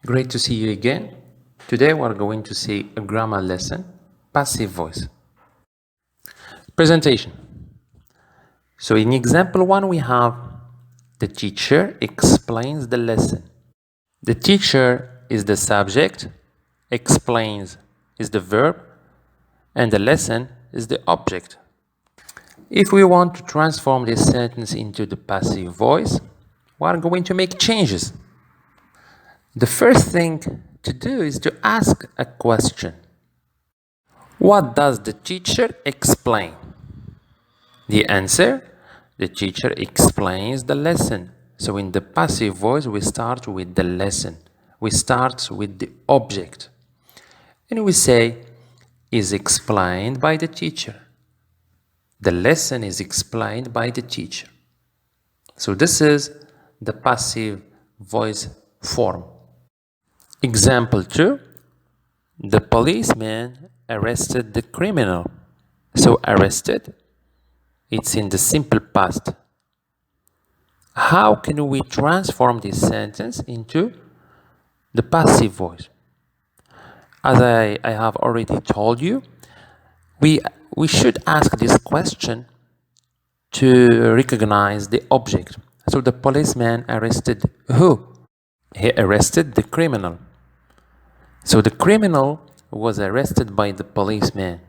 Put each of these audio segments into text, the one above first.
Great to see you again. Today we're going to see a grammar lesson, passive voice. Presentation. So in example 1 we have the teacher explains the lesson. The teacher is the subject, explains is the verb, and the lesson is the object. If we want to transform this sentence into the passive voice, we are going to make changes. The first thing to do is to ask a question. What does the teacher explain? The answer, the teacher explains the lesson. So in the passive voice, we start with the lesson. We start with the object. And we say, is explained by the teacher. The lesson is explained by the teacher. So this is the passive voice form. Example 2, the policeman arrested the criminal. So arrested, it's in the simple past. How can we transform this sentence into the passive voice? As I have already told you, we should ask this question to recognize the object. So the policeman arrested who? He arrested the criminal. So the criminal was arrested by the policeman.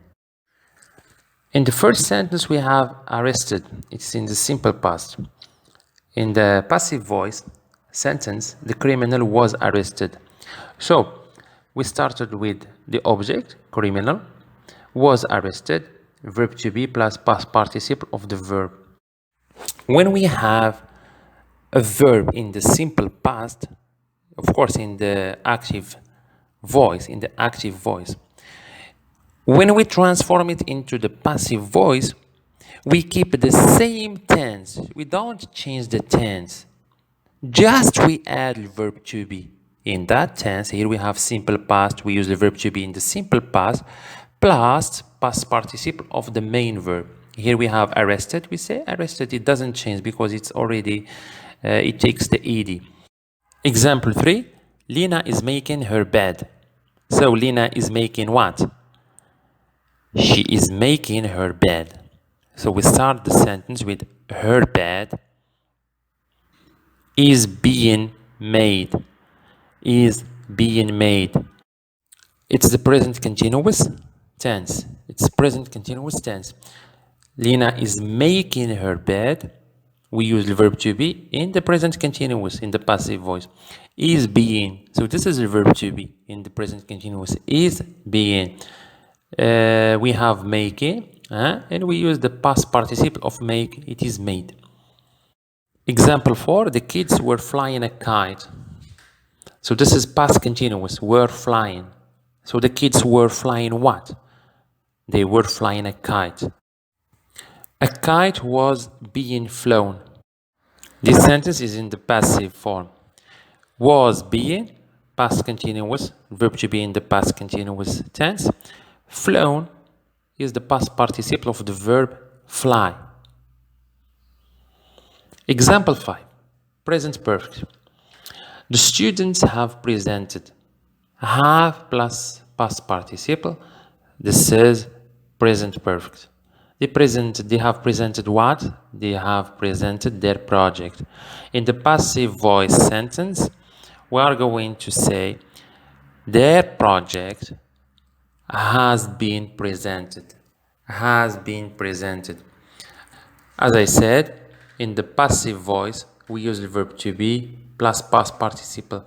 In the first sentence we have arrested. It's in the simple past. In the passive voice sentence, the criminal was arrested. So we started with the object, criminal, was arrested, verb to be plus past participle of the verb. When we have a verb in the simple past, of course in the active voice, when we transform it into the passive voice, we keep the same tense. We don't change the tense. Just we add verb to be. In that tense, here we have simple past. We use the verb to be in the simple past plus past participle of the main verb. Here we have arrested. We say arrested. It doesn't change because it's already, it takes the ed. Example 3, Lina is making her bed. So Lina is making what? She is making her bed. So we start the sentence with her bed is being made. Is being made. It's the present continuous tense. It's present continuous tense. Lina is making her bed. We use the verb to be in the present continuous, in the passive voice. Is being. So this is the verb to be in the present continuous. Is being. We have making, and we use the past participle of make. It is made. Example 4, the kids were flying a kite. So this is past continuous, were flying. So the kids were flying what? They were flying a kite. A kite was being flown. This sentence is in the passive form. Was being, past continuous, verb to be in the past continuous tense. Flown is the past participle of the verb fly. Example 5, present perfect. The students have presented. Have plus past participle. This is present perfect. They have presented what? They have presented their project. In the passive voice sentence, we are going to say their project has been presented. Has been presented. As I said, in the passive voice, we use the verb to be plus past participle.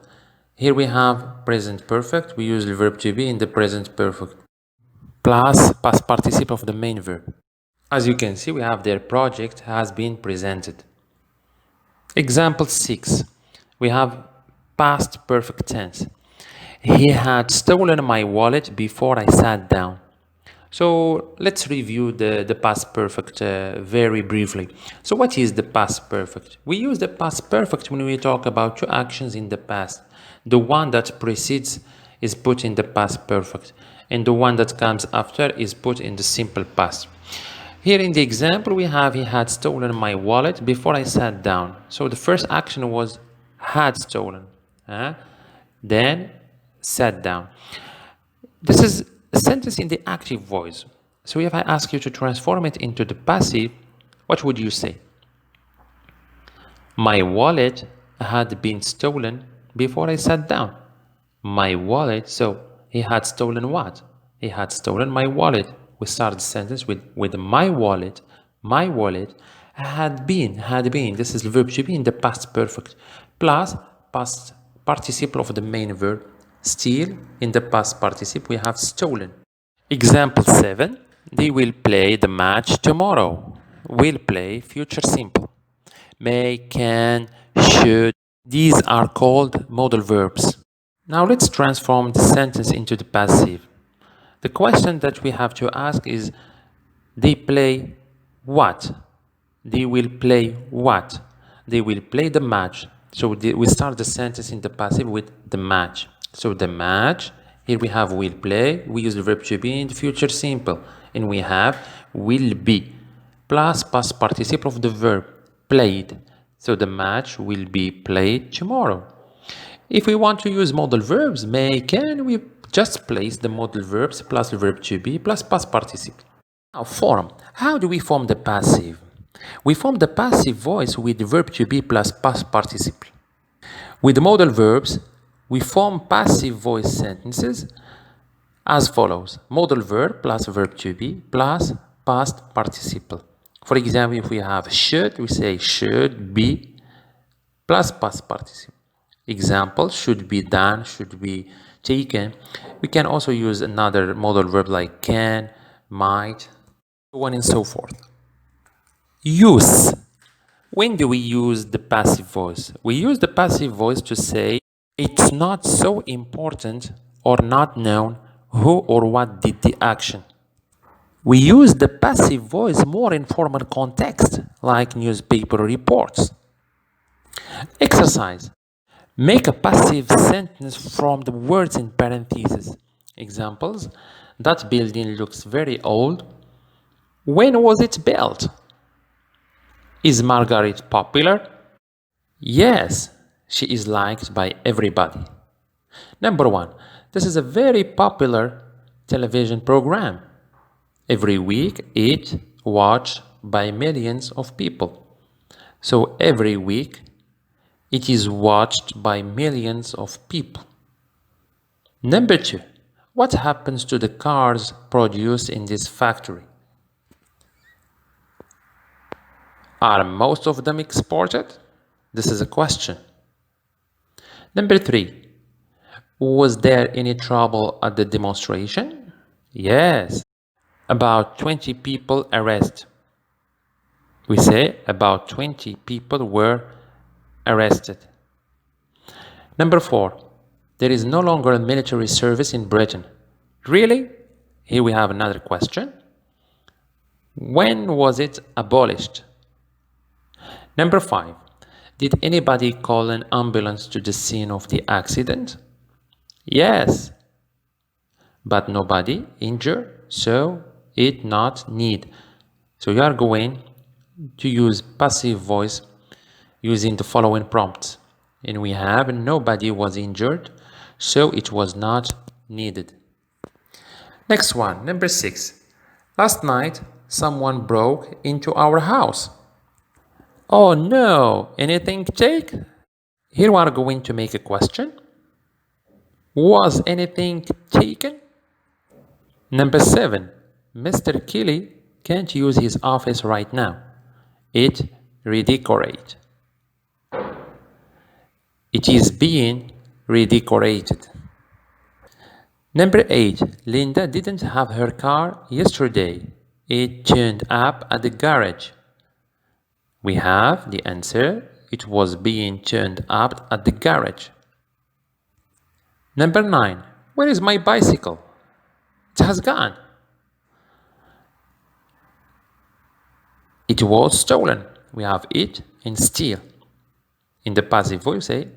Here we have present perfect. We use the verb to be in the present perfect plus past participle of the main verb. As you can see, we have their project has been presented. Example 6. We have past perfect tense. He had stolen my wallet before I sat down. So let's review the past perfect very briefly. So what is the past perfect? We use the past perfect when we talk about two actions in the past. The one that precedes is put in the past perfect, and the one that comes after is put in the simple past. Here in the example we have he had stolen my wallet before I sat down. So the first action was had stolen. then sat down. This is a sentence in the active voice. So if I ask you to transform it into the passive, what would you say? My wallet had been stolen before I sat down. My wallet, so he had stolen what? He had stolen my wallet. We start the sentence with my wallet. My wallet had been. This is the verb to be in the past perfect. Plus past participle of the main verb. Steal, in the past participle, we have stolen. Example 7. They will play the match tomorrow. Will play, future simple. May, can, should. These are called modal verbs. Now let's transform the sentence into the passive. The question that we have to ask is, they play what? They will play what? They will play the match. So we start the sentence in the passive with the match. So the match, here we have will play. We use the verb to be in the future simple. And we have will be plus past participle of the verb played. So the match will be played tomorrow. If we want to use modal verbs, may, can, we just place the modal verbs plus the verb to be plus past participle. Now form. How do we form the passive? We form the passive voice with the verb to be plus past participle. With the modal verbs, we form passive voice sentences as follows. Modal verb plus verb to be plus past participle. For example, if we have should, we say should be plus past participle. Example, should be done, should be taken. We can also use another modal verb like can, might, so on and so forth. Use. When do we use the passive voice? We use the passive voice to say it's not so important or not known who or what did the action. We use the passive voice more in formal context, like newspaper reports. Exercise. Make a passive sentence from the words in parentheses. Examples: that building looks very old. When was it built? Is Margaret popular? Yes, she is liked by everybody. Number 1. This is a very popular television program. Every week it's watched by millions of people. So every week it is watched by millions of people. Number 2. What happens to the cars produced in this factory? Are most of them exported? This is a question. Number 3. Was there any trouble at the demonstration? Yes. About 20 people arrested. We say about 20 people were arrested. Number 4. There is no longer a military service in Britain. Really? Here we have another question. When was it abolished? Number 5. Did anybody call an ambulance to the scene of the accident? Yes. But nobody injured, so it not need. So you are going to use passive voice using the following prompts. And we have nobody was injured, so it was not needed. Next one, number 6. Last night, someone broke into our house. Oh no, anything take? Here we are going to make a question. Was anything taken? Number 7. Mr. Kelly can't use his office right now. It redecorate. It is being redecorated. Number 8. Linda didn't have her car yesterday. It turned up at the garage. We have the answer. It was being turned up at the garage. Number 9. Where is my bicycle? It has gone. It was stolen. We have it and steal. In the passive voice, say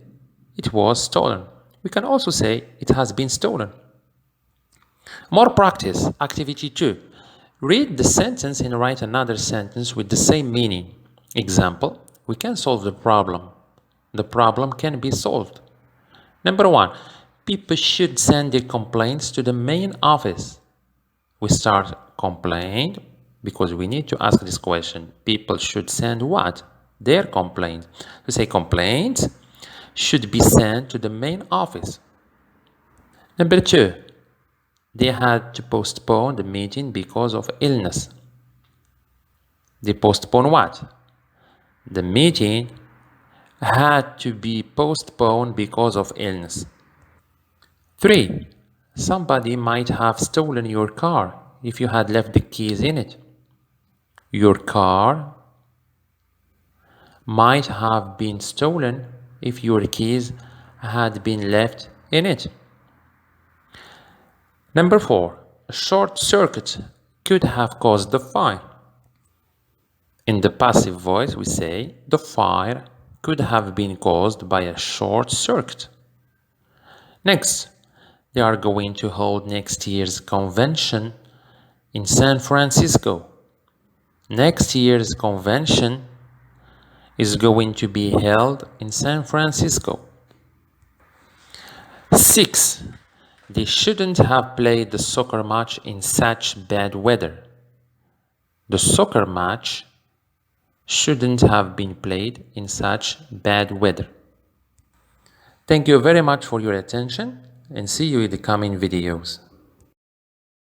it was stolen. We can also say it has been stolen. More practice. Activity 2. Read the sentence and write another sentence with the same meaning. Example: we can solve the problem. The problem can be solved. Number one, people should send their complaints to the main office. We start complaint because we need to ask this question. People should send what? Their complaint. We say complaints should be sent to the main office. Number two, they had to postpone the meeting because of illness. They postpone what? The meeting had to be postponed because of illness. 3. Somebody might have stolen your car if you had left the keys in it. Your car might have been stolen if your keys had been left in it. Number 4. A short circuit could have caused the fire. In the passive voice, we say the fire could have been caused by a short circuit. Next, they are going to hold next year's convention in San Francisco. Next year's convention is going to be held in San Francisco. 6. They shouldn't have played the soccer match in such bad weather. The soccer match shouldn't have been played in such bad weather. Thank you very much for your attention and see you in the coming videos.